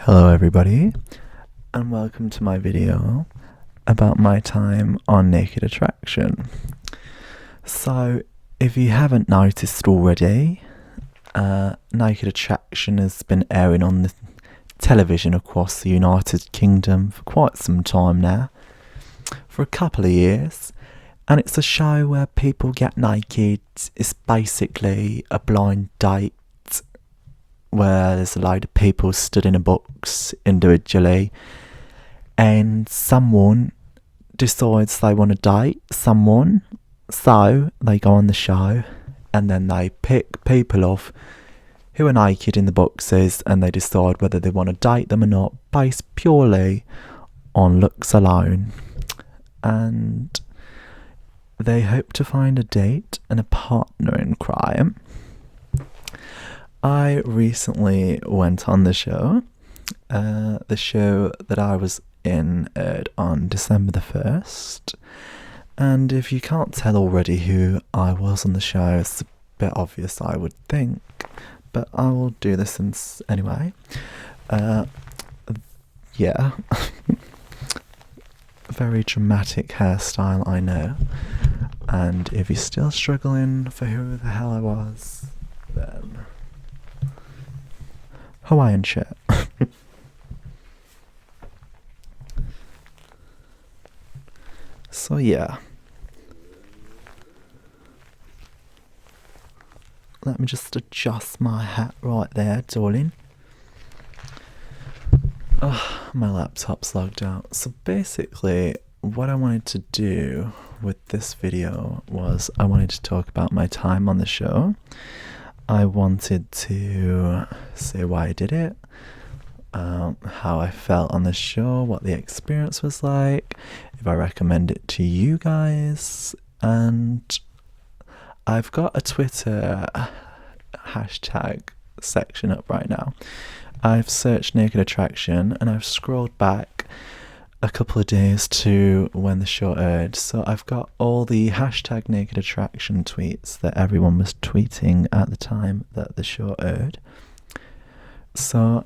Hello everybody, and welcome to my video about my time on Naked Attraction. So, if you haven't noticed already, Naked Attraction has been airing on the television across the United Kingdom for quite some time now, for a couple of years, and it's a show where people get naked. It's basically a blind date where there's a load of people stood in a box individually, and someone decides they want to date someone, so they go on the show and then they pick people off who are naked in the boxes, and they decide whether they want to date them or not based purely on looks alone. And they hope to find a date and a partner in crime. I recently went on the show. The show that I was in aired on December the 1st. And if you can't tell already who I was on the show, it's a bit obvious, I would think. But I will do this anyway. Yeah. Very dramatic hairstyle, I know. And if you're still struggling for who the hell I was, then Hawaiian shirt. So yeah. Let me just adjust my hat right there, darling. Oh, my laptop's logged out. So basically, what I wanted to do with this video was I wanted to talk about my time on the show. I wanted to say why I did it, how I felt on the show, what the experience was like, if I recommend it to you guys, and I've got a Twitter hashtag section up right now. I've searched Naked Attraction and I've scrolled back a couple of days to when the show aired, so I've got all the hashtag Naked Attraction tweets that everyone was tweeting at the time that the show aired. So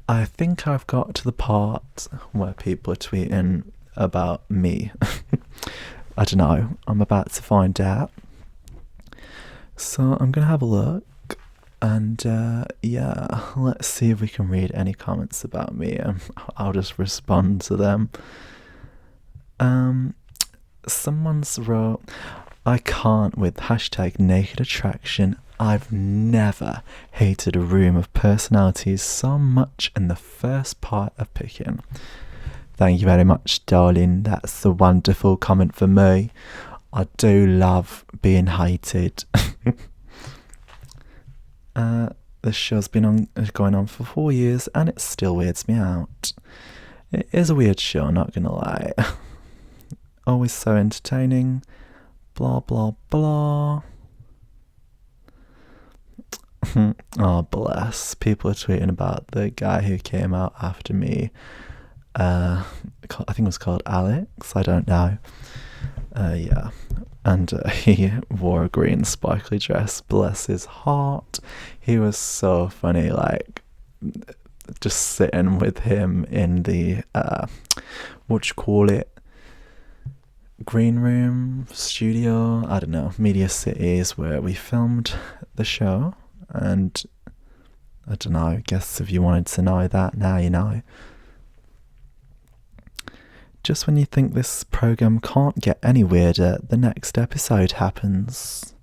I think I've got to the part where people are tweeting about me. I don't know, I'm about to find out. So I'm gonna have a look, and yeah, let's see if we can read any comments about me. I'll just respond to them. Someone's wrote, I can't with hashtag Naked Attraction. I've never hated a room of personalities so much in the first part of picking. Thank you very much, darling. That's a wonderful comment for me. I do love being hated. This show's been going on for 4 years and it still weirds me out. It is a weird show, not gonna lie. Always so entertaining. Blah blah blah. Oh bless. People are tweeting about the guy who came out after me. I think it was called Alex, I don't know. Yeah. And he wore a green sparkly dress, bless his heart. He was so funny, like, just sitting with him in the, green room, studio, I don't know, Media Cities, where we filmed the show. And I don't know, I guess if you wanted to know that, now you know. Just when you think this program can't get any weirder, the next episode happens.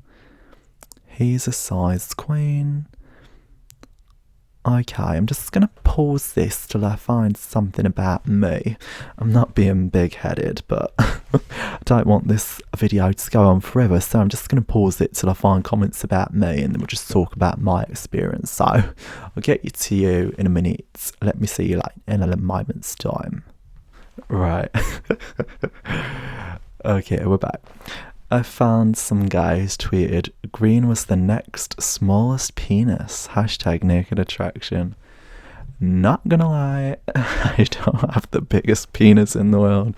He's a sized queen. Okay, I'm just gonna pause this till I find something about me. I'm not being big-headed, but I don't want this video to go on forever, so I'm just gonna pause it till I find comments about me, and then we'll just talk about my experience. So I'll get you to you in a minute. Let me see you like in a moment's time. Right. Okay, we're back. I found some guy who's tweeted, green was the next smallest penis, hashtag Naked Attraction. Not gonna lie, I don't have the biggest penis in the world,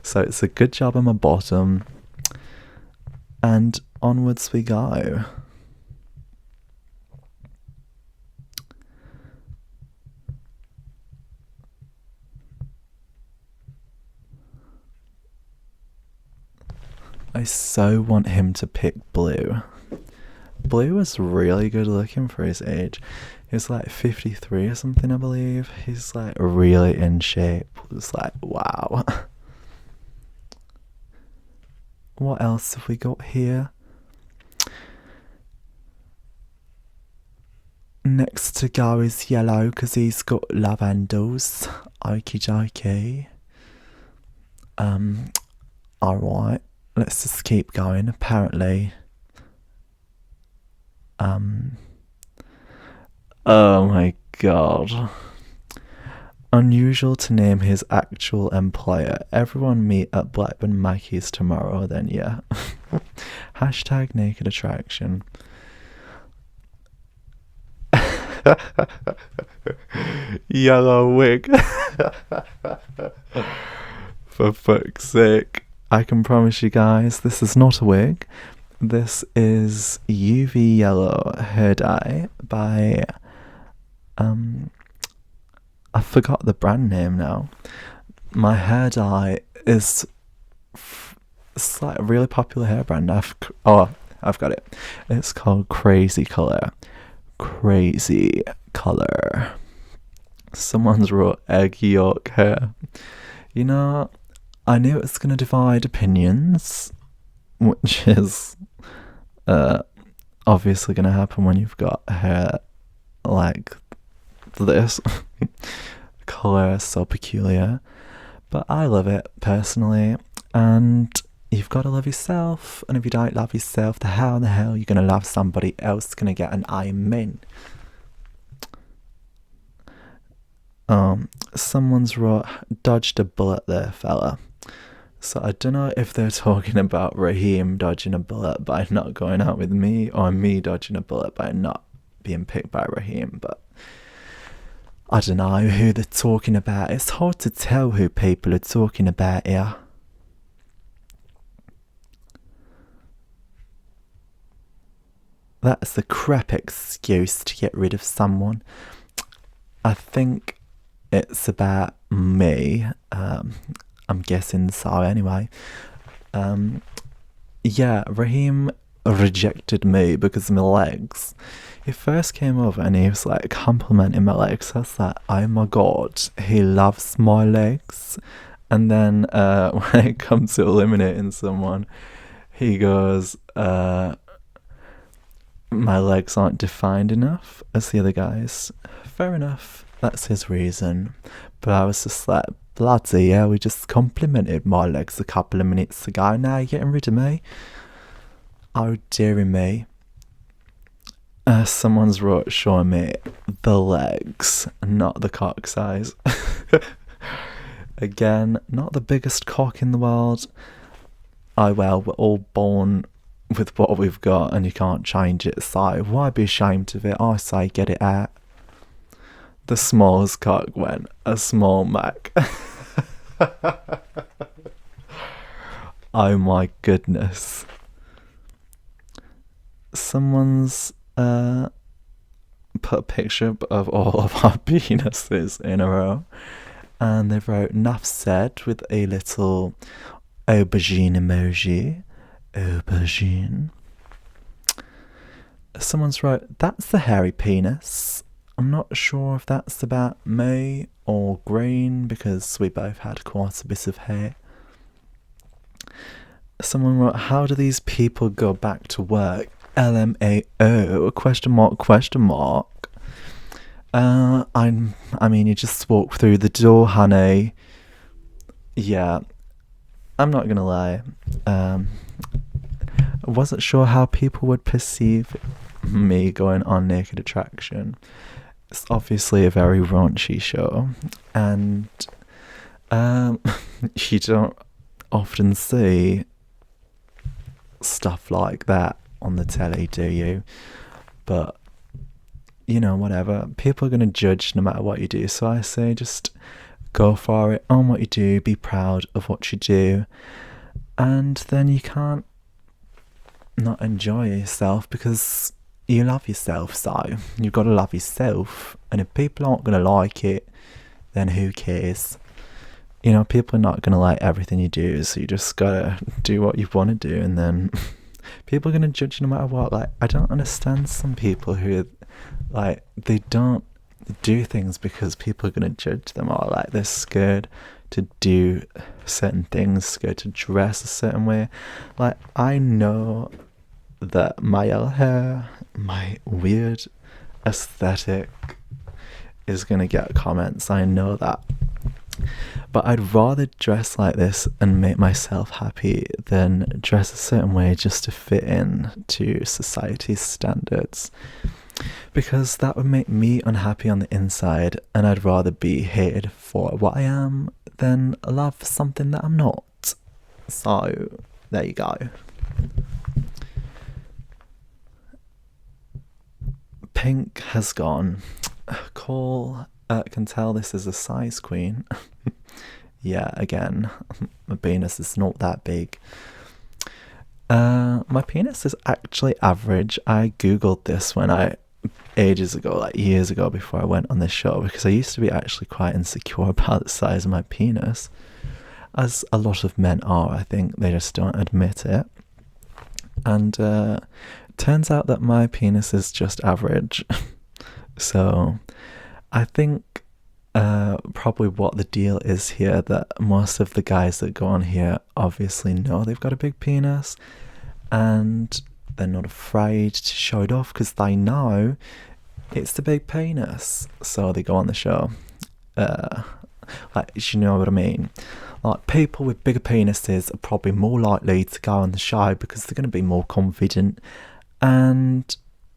so it's a good job I'm a bottom. And onwards we go. I so want him to pick Blue. Blue was really good looking for his age. He was like 53 or something, I believe. He's like really in shape. It was like, wow. What else have we got here? Next to go is Yellow because he's got lavendels. Okie dokie. Alright, let's just keep going. Apparently, oh my god. Unusual to name his actual employer. Everyone meet at Blackburn Mackey's tomorrow, then yeah. Hashtag naked attraction. Yellow wig. For fuck's sake. I can promise you guys, this is not a wig. This is UV Yellow Hair Dye by, I forgot the brand name now. My hair dye is, it's like a really popular hair brand. I've got it. It's called Crazy Colour. Crazy Colour. Someone's wrote egg yolk hair. You know, I knew it was going to divide opinions, which is obviously going to happen when you've got hair like this. Colour so peculiar. But I love it personally, and you've got to love yourself, and if you don't love yourself, how the hell are you going to love somebody else? Going to get an amen. Someone's wrote, dodged a bullet there, fella. So I don't know if they're talking about Raheem dodging a bullet by not going out with me, or me dodging a bullet by not being picked by Raheem, but I don't know who they're talking about. It's hard to tell who people are talking about here. That's a crap excuse to get rid of someone. I think it's about me. I'm guessing so anyway. Yeah, Raheem rejected me because of my legs. He first came over and he was like complimenting my legs. I was like, oh my god, he loves my legs. And then when it comes to eliminating someone, he goes, my legs aren't defined enough as the other guys. Fair enough, that's his reason. But I was just like, bloody yeah, we just complimented my legs a couple of minutes ago. Now you're getting rid of me? Oh dearie me. Someone's wrote, showing me the legs, not the cock size. Again, not the biggest cock in the world. Oh well, we're all born with what we've got and you can't change it, so why be ashamed of it? I say get it out. The smallest cock went, a small Mac. Oh my goodness. Someone's put a picture of all of our penises in a row, and they wrote "Nuff said" with a little aubergine emoji. Aubergine. Someone's wrote, "That's the hairy penis." I'm not sure if that's about me or green because we both had quite a bit of hair. Someone wrote, "How do these people go back to work? LMAO, question mark, question mark. I mean, you just walk through the door, honey. Yeah, I'm not gonna lie. I wasn't sure how people would perceive me going on Naked Attraction. It's obviously a very raunchy show, and you don't often see stuff like that on the telly, do you? But you know, whatever, people are going to judge no matter what you do, so I say just go for it, own what you do, be proud of what you do, and then you can't not enjoy yourself because you love yourself. So you've got to love yourself, and if people aren't going to like it, then who cares? You know, people are not gonna like everything you do, so you just gotta do what you want to do, and then people are gonna judge you no matter what. Like, I don't understand some people who, like, they don't do things because people are gonna judge them, or like they're scared to do certain things, scared to dress a certain way. Like, I know that my yellow hair, my weird aesthetic is gonna get comments. I know that. But I'd rather dress like this and make myself happy than dress a certain way just to fit in to society's standards. Because that would make me unhappy on the inside, and I'd rather be hated for what I am than love something that I'm not. So, there you go. Pink has gone. Cole can tell this is a size queen. Yeah, again, my penis is not that big. My penis is actually average. I googled this ages ago, like years ago, before I went on this show, because I used to be actually quite insecure about the size of my penis, as a lot of men are. I think they just don't admit it. And turns out that my penis is just average. So I think probably what the deal is here, that most of the guys that go on here obviously know they've got a big penis, and they're not afraid to show it off because they know it's the big penis, so they go on the show. Like, you know what I mean? Like, people with bigger penises are probably more likely to go on the show because they're going to be more confident, and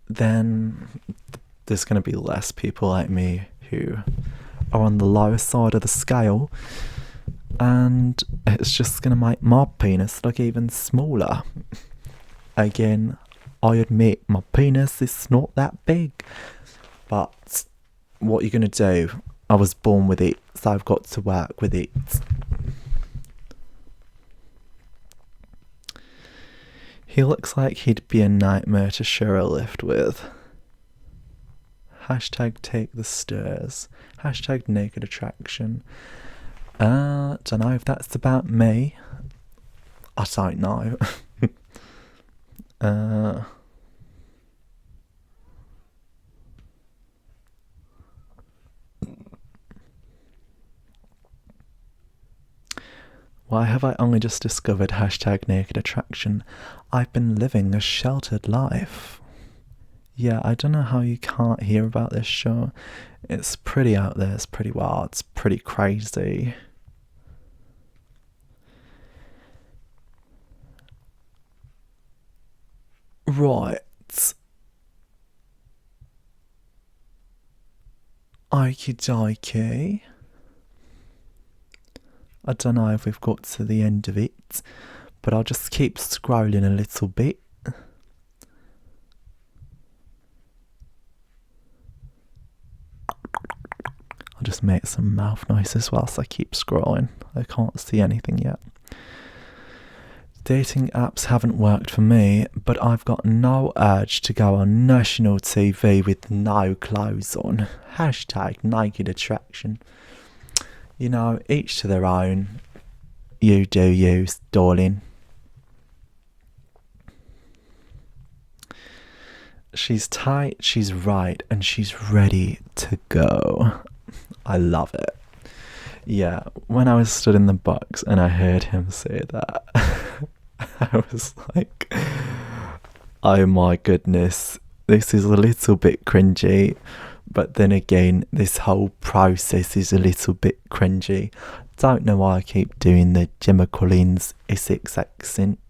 then there's going to be less people like me who are on the lower side of the scale, and it's just going to make my penis look even smaller. Again, I admit my penis is not that big, but what are you going to do? I was born with it, so I've got to work with it. He looks like he'd be a nightmare to share a lift with. Hashtag take the stairs. Hashtag naked attraction. Don't know if that's about me. I don't know. Why have I only just discovered hashtag naked attraction? I've been living a sheltered life. Yeah, I don't know how you can't hear about this show. It's pretty out there, it's pretty wild, it's pretty crazy. Right. Okie dokie. I don't know if we've got to the end of it, but I'll just keep scrolling a little bit. I'll just make some mouth noises whilst I keep scrolling. I can't see anything yet. Dating apps haven't worked for me, but I've got no urge to go on national TV with no clothes on. Hashtag naked attraction. You know, each to their own. You do you, darling. She's tight, she's right, and she's ready to go. I love it. Yeah, when I was stood in the box and I heard him say that, I was like, oh my goodness, this is a little bit cringy. But then again, this whole process is a little bit cringy. Don't know why I keep doing the Gemma Collins Essex accent.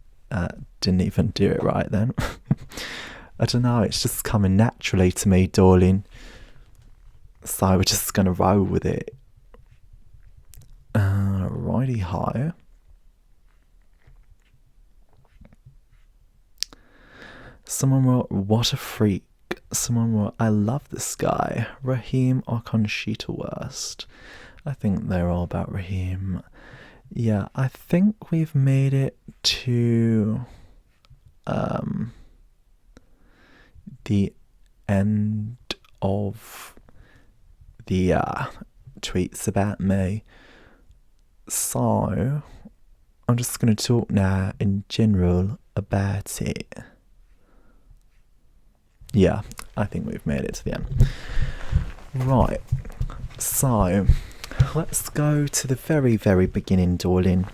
Didn't even do it right then. I don't know, it's just coming naturally to me, darling. So we're just going to roll with it. Righty ho. Someone wrote, what a freak. Someone wrote, I love this guy. Raheem or Conchita Wurst. I think they're all about Raheem. Yeah, I think we've made it to the end of the tweets about me. So, I'm just going to talk now in general about it. Yeah, I think we've made it to the end. Right, so let's go to the very, very beginning, darling.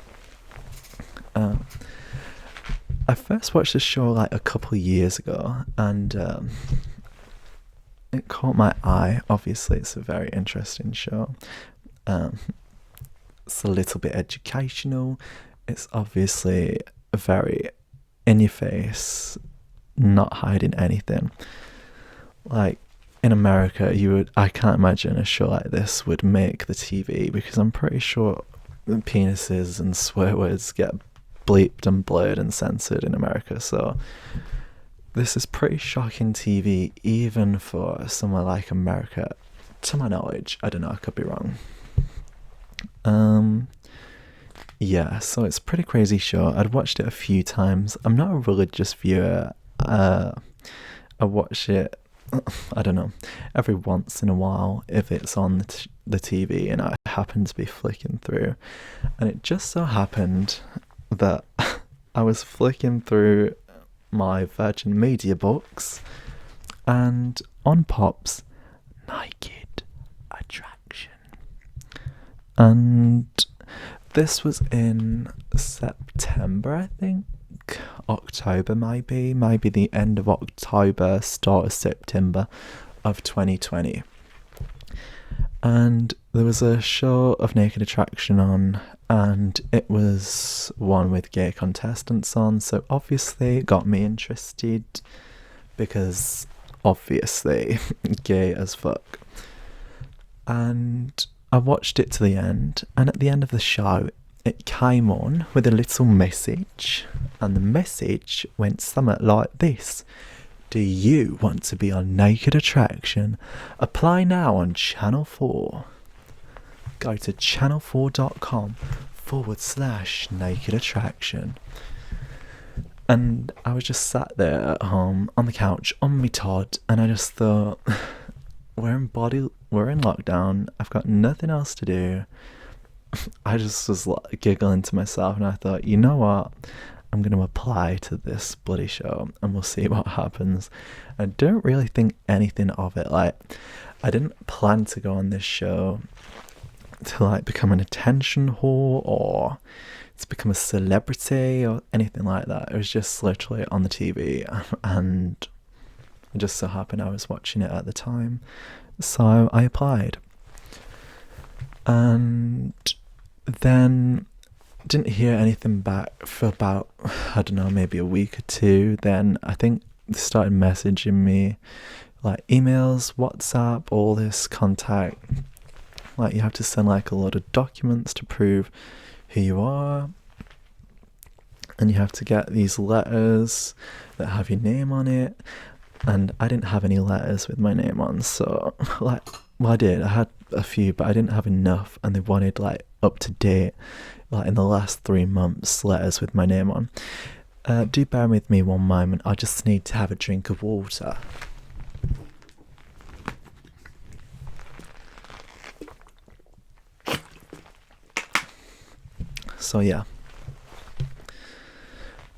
I first watched the show like a couple of years ago, and it caught my eye. Obviously, it's a very interesting show. It's a little bit educational. It's obviously very in your face, not hiding anything. Like in America, I can't imagine a show like this would make the TV, because I'm pretty sure penises and swear words get bleeped and blurred and censored in America. So this is pretty shocking TV, even for somewhere like America, to my knowledge. I don't know, I could be wrong. Yeah, so it's a pretty crazy show. I'd watched it a few times. I'm not a religious viewer. I watch it, I don't know, every once in a while if it's on the TV and I happen to be flicking through. And it just so happened that I was flicking through my Virgin Media books, and on pops Naked Attraction. And this was in September, I think. October, maybe the end of October, start of September of 2020. And there was a show of Naked Attraction on, and it was one with gay contestants on, so obviously it got me interested, because obviously gay as fuck. And I watched it to the end, and at the end of the show it came on with a little message, and the message went something like this: do you want to be on Naked Attraction? Apply now on Channel 4. Go to channel4.com/Naked Attraction. And I was just sat there at home on the couch on my Todd, and I just thought, we're in lockdown, I've got nothing else to do. I just was like giggling to myself, and I thought, you know what, I'm going to apply to this bloody show and we'll see what happens. I don't really think anything of it. Like, I didn't plan to go on this show to like become an attention whore or to become a celebrity or anything like that. It was just literally on the TV, and it just so happened I was watching it at the time, so I applied. And then didn't hear anything back for about, I don't know, maybe a week or two. Then I think they started messaging me, like emails, WhatsApp, all this contact. Like, you have to send like a lot of documents to prove who you are, and you have to get these letters that have your name on it. And I didn't have any letters with my name on, so like, well, I had a few, but I didn't have enough, and they wanted like up to date, like in the last 3 months, letters with my name on. Do bear with me one moment, I just need to have a drink of water. So yeah,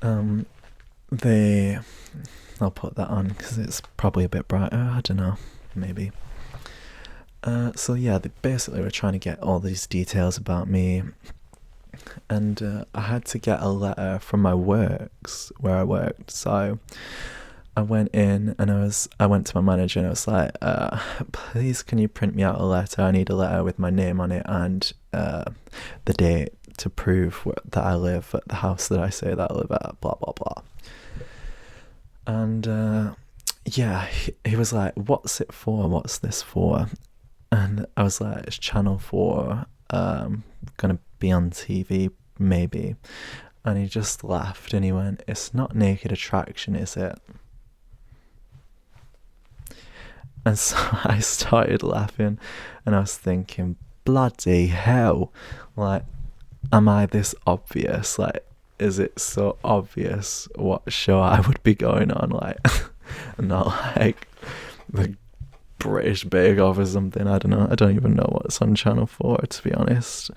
I'll put that on because it's probably a bit brighter, I don't know, maybe. So yeah, they basically were trying to get all these details about me, and I had to get a letter from my works where I worked. So I went in and I went to my manager and I was like, please can you print me out a letter? I need a letter with my name on it and the date to prove that I live at the house that I say that I live at, blah blah blah. And yeah, he was like, what's it for? What's this for? And I was like, it's Channel 4, gonna be on TV, maybe. And he just laughed and he went, it's not Naked Attraction, is it? And so I started laughing, and I was thinking, bloody hell, like, am I this obvious? Like, is it so obvious what show I would be going on? Like, not like the British Bake Off or something. I don't know. I don't even know what's on Channel 4, to be honest.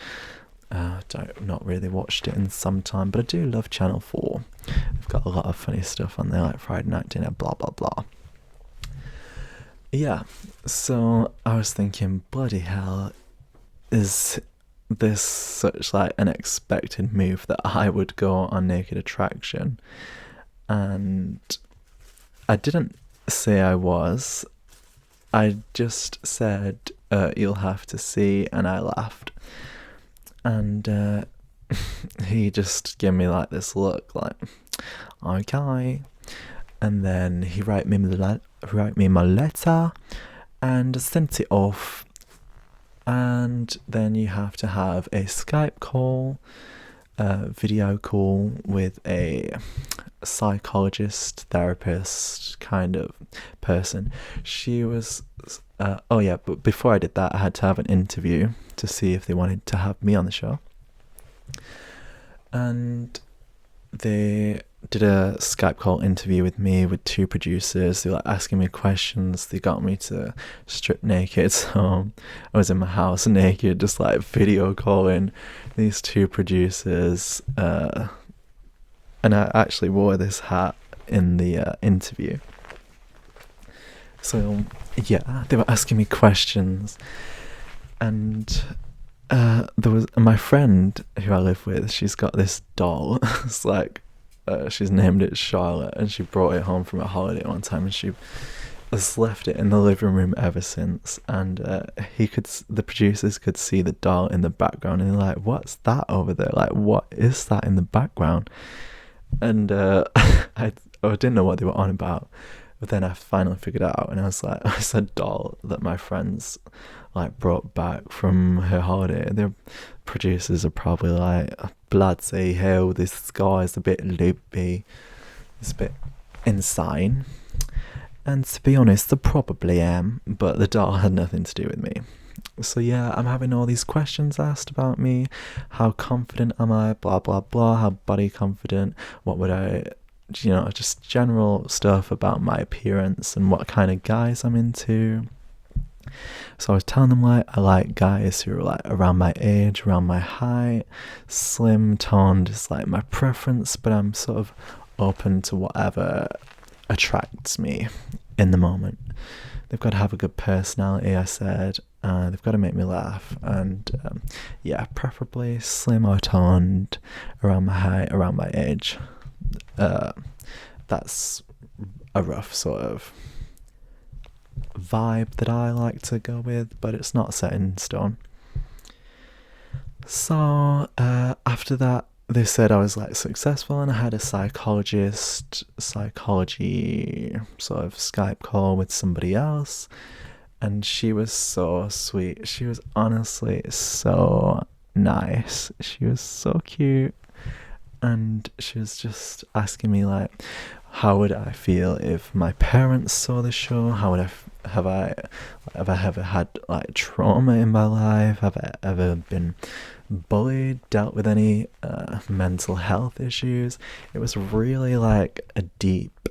Not really watched it in some time, but I do love Channel 4. They've got a lot of funny stuff on there, like Friday Night Dinner, blah blah blah. Yeah, so I was thinking, bloody hell, is this such like an expected move that I would go on Naked Attraction? And I didn't say I was. I just said, you'll have to see, and I laughed. And he just gave me like this look, like, okay. And then he wrote me my letter and sent it off. And then you have to have a Skype call, video call with a psychologist, therapist kind of person. She was, but before I did that, I had to have an interview to see if they wanted to have me on the show. And they did a Skype call interview with me with two producers. They were like asking me questions. They got me to strip naked, so I was in my house naked, just like video calling these two producers. And I actually wore this hat in the interview. So yeah, they were asking me questions, and there was my friend who I live with. She's got this doll. It's like, she's named it Charlotte, and she brought it home from a holiday one time, and she has left it in the living room ever since. And the producers could see the doll in the background, and they're like, "What's that over there? Like, what is that in the background?" And I didn't know what they were on about, but then I finally figured it out, and I was like, it's a doll that my friends like brought back from her holiday. Their producers are probably like, bloody hell, this guy's a bit loopy, it's a bit insane. And to be honest, I probably am, but the doll had nothing to do with me. So yeah, I'm having all these questions asked about me. How confident am I? Blah blah blah. How body confident? What would I, just general stuff about my appearance and what kind of guys I'm into. So I was telling them like I like guys who are like around my age, around my height, slim, toned is like my preference, but I'm sort of open to whatever attracts me in the moment. They've got to have a good personality, I said. They've got to make me laugh, and preferably slim or toned, around my height, around my age. That's a rough sort of vibe that I like to go with, but it's not set in stone. So after that, they said I was like successful, and I had a psychology sort of Skype call with somebody else, and she was so sweet. She was honestly so nice. She was so cute, and she was just asking me like, how would I feel if my parents saw the show? How would have I ever had like trauma in my life? Have I ever been bullied, dealt with any mental health issues? It was really like a deep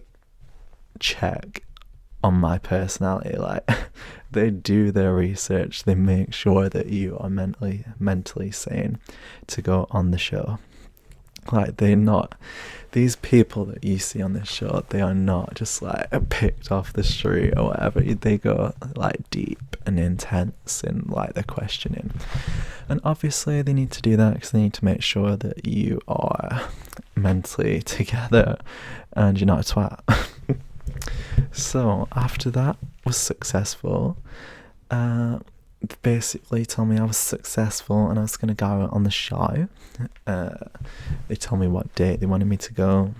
check on my personality. Like, they do their research, they make sure that you are mentally sane to go on the show. Like, these people that you see on this show, they are not just like picked off the street or whatever. They go like deep and intense in like the questioning, and obviously they need to do that because they need to make sure that you are mentally together and you're not a twat. So after that was successful, basically told me I was successful and I was going to go on the show. They told me what date they wanted me to go,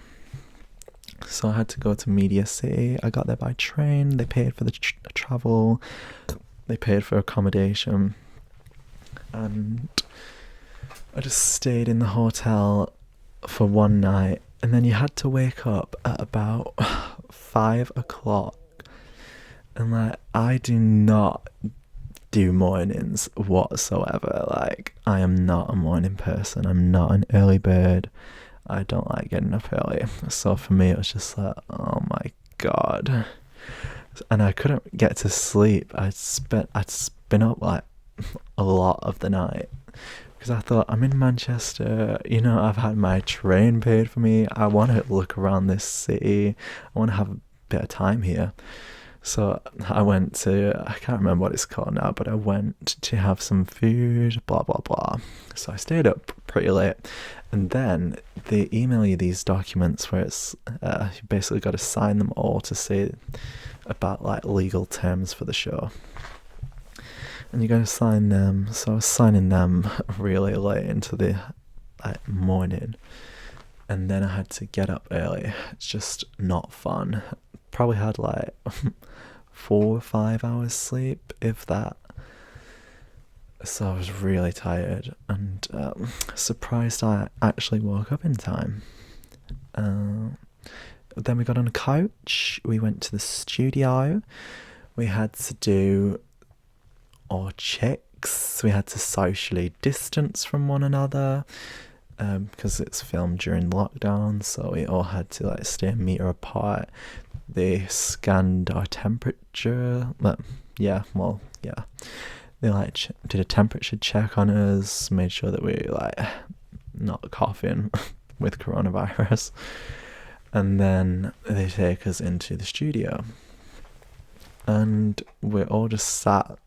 so I had to go to Media City. I got there by train. They paid for the travel, they paid for accommodation, and I just stayed in the hotel for one night, and then you had to wake up at about 5 o'clock, and like, I do not do mornings whatsoever. Like, I am not a morning person. I'm not an early bird. I don't like getting up early. So for me, it was just like, oh my god. And I couldn't get to sleep. I'd been up like a lot of the night because I thought, I'm in Manchester, you know, I've had my train paid for me, I want to look around this city, I want to have a bit of time here. So I went to, I can't remember what it's called now, but I went to have some food, blah, blah, blah. So I stayed up pretty late. And then they email you these documents where it's, you basically got to sign them all to say about like legal terms for the show. And you got to sign them. So I was signing them really late into the morning. And then I had to get up early. It's just not fun. Probably had like 4 or 5 hours sleep, if that. So I was really tired and surprised I actually woke up in time. Then we got on a coach, we went to the studio, we had to do our checks, we had to socially distance from one another, because it's filmed during lockdown, so we all had to like stay a metre apart. They scanned our temperature, they like did a temperature check on us, made sure that we like not coughing with coronavirus, and then they take us into the studio, and we're all just sat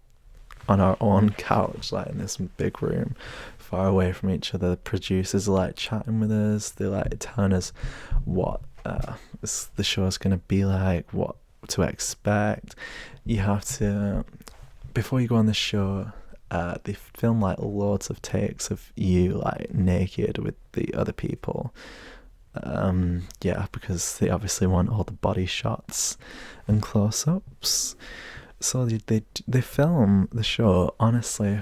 on our own couch, like in this big room, far away from each other. The producers are like chatting with us, they're like telling us what the show's gonna be like, what to expect. You have to, before you go on the show, they film like loads of takes of you like naked with the other people, because they obviously want all the body shots and close-ups. So they film the show, honestly,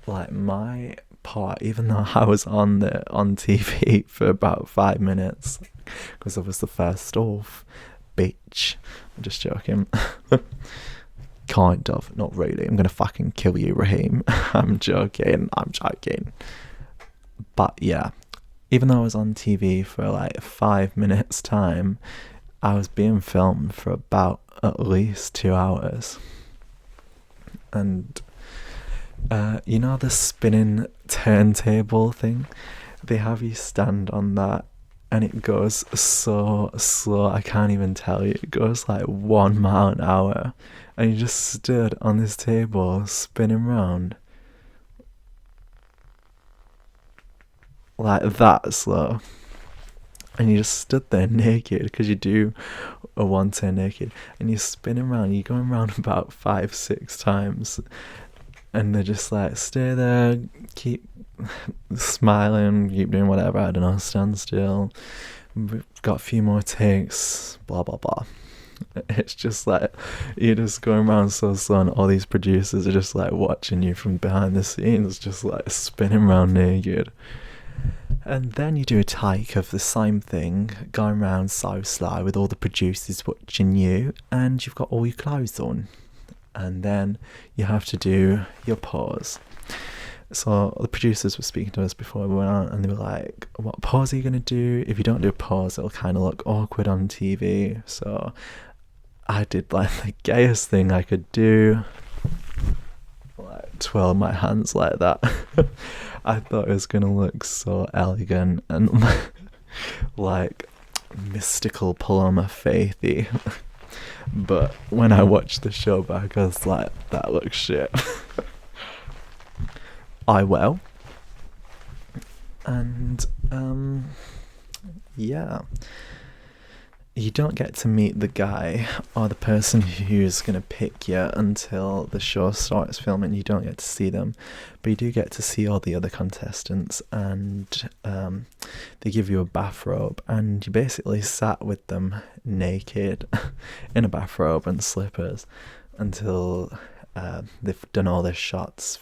like my part, even though I was on TV for about 5 minutes because I was the first off, bitch. I'm just joking. Kind of, not really. I'm gonna fucking kill you, Raheem. I'm joking. But yeah, even though I was on TV for like 5 minutes time, I was being filmed for about at least 2 hours. And you know the spinning turntable thing? They have you stand on that and it goes so slow, I can't even tell you. It goes like 1 mile an hour. And you just stood on this table spinning round like that slow. And you just stood there naked, because you do a one turn naked, and you're spinning around, you're going around about 5-6 times, and they're just like, stay there, keep smiling, keep doing whatever, I don't know, stand still, we've got a few more takes, blah blah blah. It's just like, you're just going around so slow, and all these producers are just like watching you from behind the scenes, just like spinning around naked. And then you do a take of the same thing, going around so slow with all the producers watching you, and you've got all your clothes on. And then you have to do your pause. So the producers were speaking to us before we went on, and they were like, what pause are you going to do? If you don't do a pause, it'll kind of look awkward on TV. So I did like the gayest thing I could do, like twirl my hands like that. I thought it was going to look so elegant and like mystical Paloma Faithy. But when I watched the show back, I was like, that looks shit. I will. And yeah. You don't get to meet the guy or the person who's going to pick you until the show starts filming. You don't get to see them, but you do get to see all the other contestants, and they give you a bathrobe, and you basically sat with them naked in a bathrobe and slippers until they've done all their shots.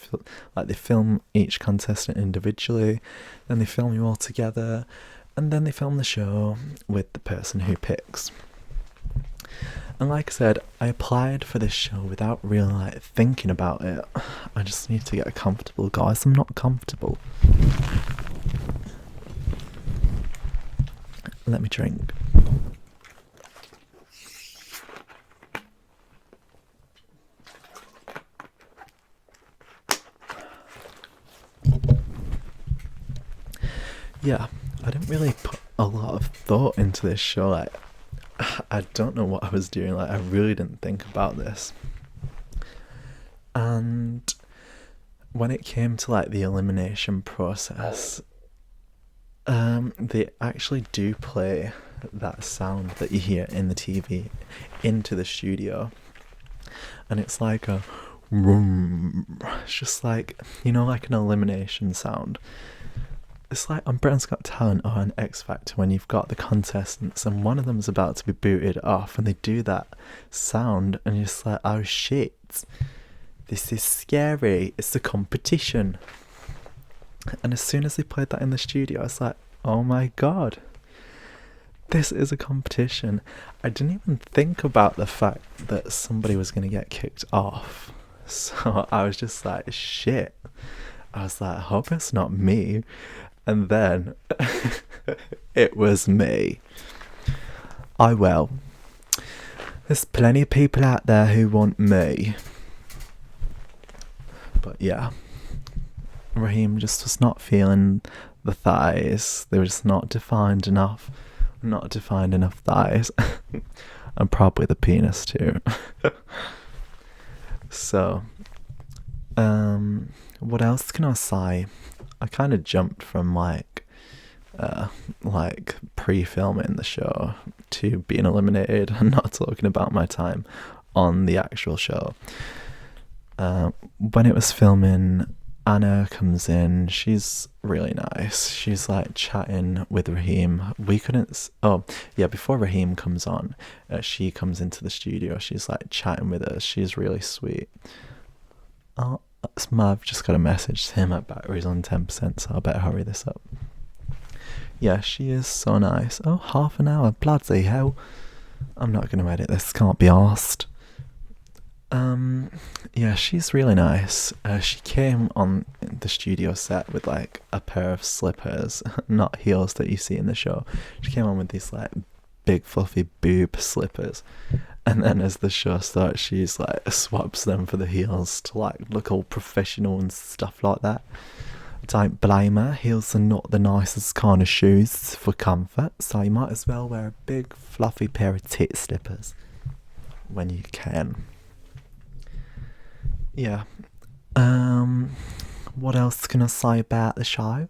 Like, they film each contestant individually, then they film you all together, and then they film the show with the person who picks. And like I said, I applied for this show without really like thinking about it. I just need to get comfortable, guys. I'm not comfortable. Let me drink. yeah, I didn't really put a lot of thought into this show. Like, I don't know what I was doing. Like, I really didn't think about this. And when it came to like the elimination process, they actually do play that sound that you hear in the TV into the studio, and it's like a vroom. It's just like, you know, like an elimination sound. It's like on Britain's Got Talent or on X Factor when you've got the contestants and one of them's about to be booted off and they do that sound and you're just like, oh shit, this is scary, it's a competition. And as soon as they played that in the studio, I was like, oh my god, this is a competition. I didn't even think about the fact that somebody was going to get kicked off. So I was just like, shit. I was like, I hope it's not me. And then it was me. Oh well. There's plenty of people out there who want me. But yeah. Raheem just was not feeling the thighs. They were just not defined enough. Not defined enough thighs. And probably the penis too. So, what else can I say? I kind of jumped from like pre-filming the show to being eliminated and not talking about my time on the actual show. When it was filming, Anna comes in. She's really nice. She's like chatting with Raheem. Before Raheem comes on, she comes into the studio. She's like chatting with us. She's really sweet. I've just got a message to him. My battery's on 10%, so I better hurry this up. Yeah, she is so nice. Oh, half an hour. Bloody hell. I'm not going to edit this. Can't be arsed. Yeah, she's really nice. She came on the studio set with like a pair of slippers, not heels that you see in the show. She came on with these like big fluffy boob slippers, and then as the show starts, she's like swaps them for the heels to like look all professional and stuff like that. Don't blame her. Heels are not the nicest kind of shoes for comfort, so you might as well wear a big fluffy pair of tit slippers when you can. Yeah. What else can I say about the show?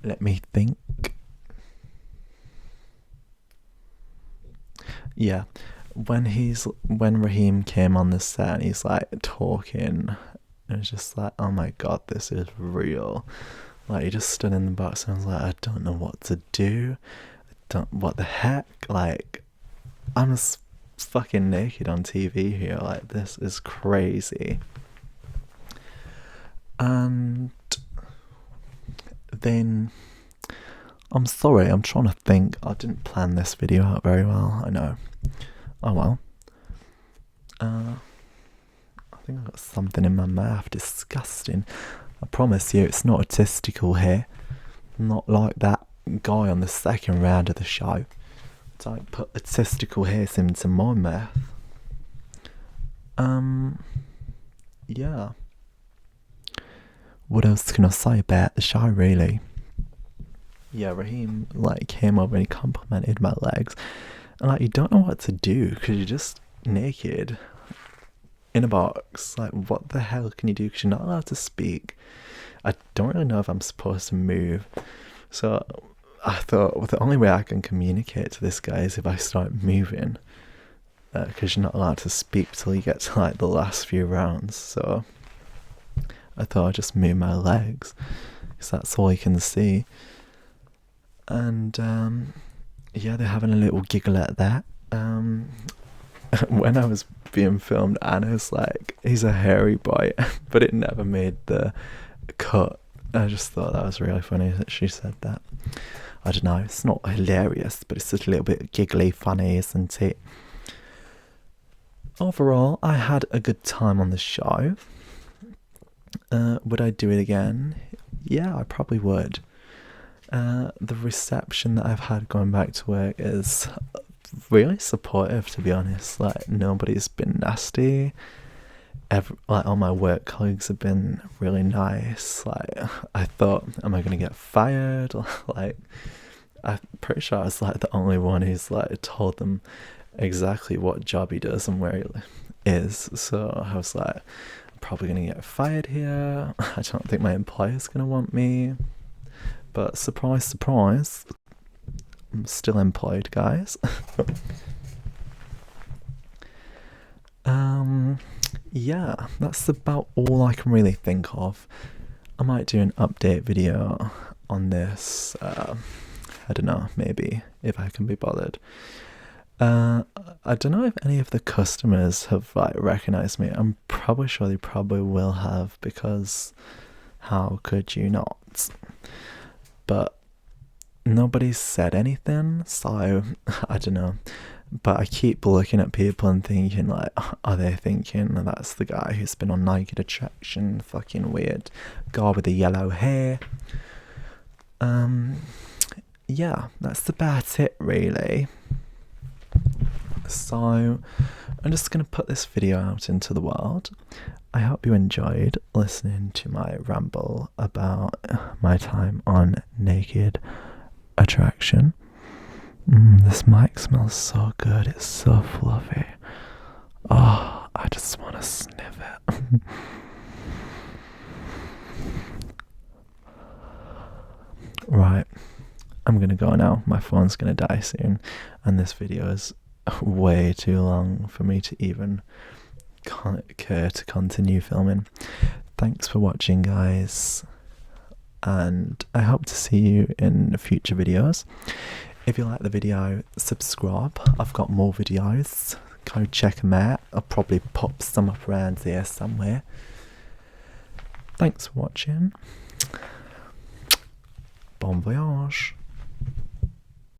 Let me think. Yeah. When Raheem came on the set and he's like talking, it was just like, oh my god, this is real. Like, he just stood in the box and I was like, I don't know what to do. What the heck? Like, I'm just fucking naked on TV here. Like, this is crazy. And then, I'm sorry, I'm trying to think. I didn't plan this video out very well, I know. Oh well. I think I got something in my mouth. Disgusting. I promise you, it's not a testicle hair. Not like that guy on the second round of the show. Don't put a testicle hairs into my mouth. Yeah. What else can I say about the show, really? Yeah, Raheem like came over and he complimented my legs. And like, you don't know what to do because you're just naked in a box. Like, what the hell can you do? Because you're not allowed to speak. I don't really know if I'm supposed to move. So I thought, well, the only way I can communicate to this guy is if I start moving. Because you're not allowed to speak till you get to like the last few rounds. So I thought I'd just move my legs, because that's all you can see. And yeah, they're having a little giggle at that. When I was being filmed, Anna's like, he's a hairy boy, but it never made the cut. I just thought that was really funny that she said that. I don't know, it's not hilarious, but it's just a little bit giggly funny, isn't it? Overall, I had a good time on the show. Would I do it again? Yeah, I probably would. The reception that I've had going back to work is really supportive, to be honest. Like, nobody's been nasty. like all my work colleagues have been really nice. Like I thought, am I gonna get fired? Like I'm pretty sure I was like the only one who's like told them exactly what job he does and where he is. So I was like, I'm probably gonna get fired here. I don't think my employer's gonna want me. But surprise, surprise, I'm still employed, guys. Yeah, that's about all I can really think of. I might do an update video on this. I don't know, maybe if I can be bothered. I don't know if any of the customers have like recognized me. I'm probably sure they probably will have, because how could you not? But nobody's said anything, so I don't know. But I keep looking at people and thinking, like, are they thinking that's the guy who's been on Naked Attraction? Fucking weird guy with the yellow hair. Yeah, that's about it, really. So I'm just gonna put this video out into the world. I hope you enjoyed listening to my ramble about my time on Naked Attraction. This mic smells so good. It's so fluffy. Oh, I just want to sniff it. Right, I'm gonna go now. My phone's gonna die soon, and this video is way too long for me to even care to continue filming. Thanks for watching, guys, and I hope to see you in future videos. If you like the video, subscribe. I've got more videos. Go check them out. I'll probably pop some up around here somewhere. Thanks for watching. Bon voyage.